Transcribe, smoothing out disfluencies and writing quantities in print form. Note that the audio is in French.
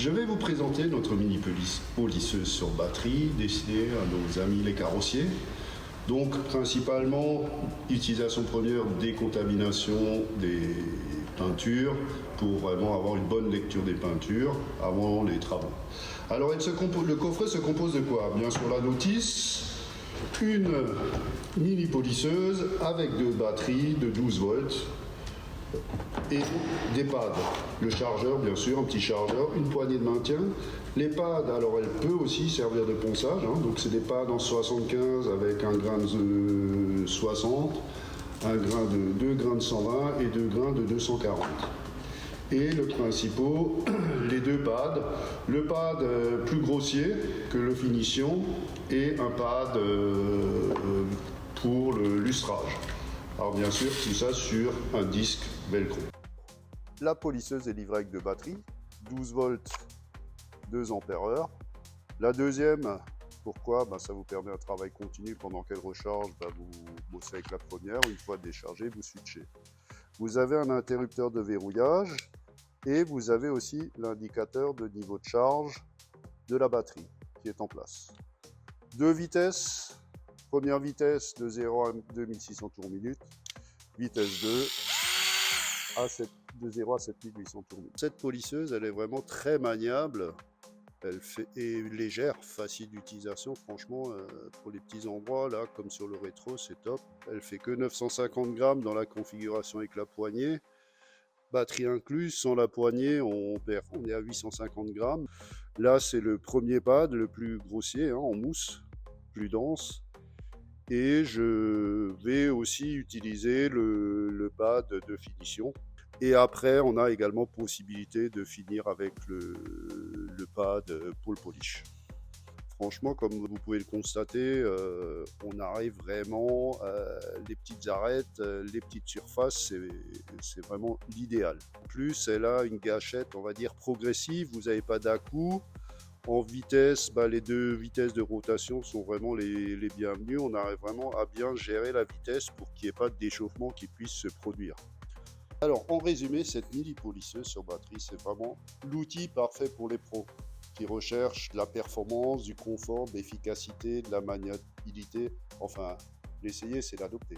Je vais vous présenter notre mini polisseuse sur batterie destinée à nos amis les carrossiers. Donc principalement, utilisation première, décontamination des peintures pour vraiment avoir une bonne lecture des peintures avant les travaux. Alors le coffret se compose de quoi? Bien sûr la notice, une mini polisseuse avec deux batteries de 12 volts et des pads. Le chargeur, bien sûr, un petit chargeur, une poignée de maintien. Les pads, alors elle peut aussi servir de ponçage, hein, donc c'est des pads en 75 avec un grain de 60, un grain de 2 grains de 120 et 2 grains de 240. Et le principal, les deux pads, le pad plus grossier que le finition et un pad pour le lustrage. Alors bien sûr, tout ça sur un disque velcro. La polisseuse est livrée avec deux batteries, 12 volts, 2 ampères-heure. La deuxième, pourquoi? Ça vous permet un travail continu pendant qu'elle recharge, vous bossez avec la première, une fois déchargée, vous switchez. Vous avez un interrupteur de verrouillage et vous avez aussi l'indicateur de niveau de charge de la batterie qui est en place. Deux vitesses. Première vitesse de 0 à 2600 tours minute, vitesse 2 de 0 à 7800 tours minute. Cette polisseuse, elle est vraiment très maniable, et légère, facile d'utilisation. Franchement, pour les petits endroits, là, comme sur le rétro, c'est top. Elle fait que 950 grammes dans la configuration avec la poignée. Batterie incluse, sans la poignée, on est à 850 grammes. Là, c'est le premier pad, le plus grossier, hein, en mousse, plus dense. Et je vais aussi utiliser le pad de finition. Et après, on a également possibilité de finir avec le pad pole polish. Franchement, comme vous pouvez le constater, on arrive vraiment, les petites arêtes, les petites surfaces, c'est vraiment l'idéal. En plus, elle a une gâchette, on va dire, progressive, vous n'avez pas d'à-coup. En vitesse, les deux vitesses de rotation sont vraiment les bienvenues. On arrive vraiment à bien gérer la vitesse pour qu'il n'y ait pas de déchauffement qui puisse se produire. Alors, en résumé, cette mini polisseuse sur batterie, c'est vraiment l'outil parfait pour les pros qui recherchent de la performance, du confort, de l'efficacité, de la maniabilité. Enfin, l'essayer, c'est l'adopter.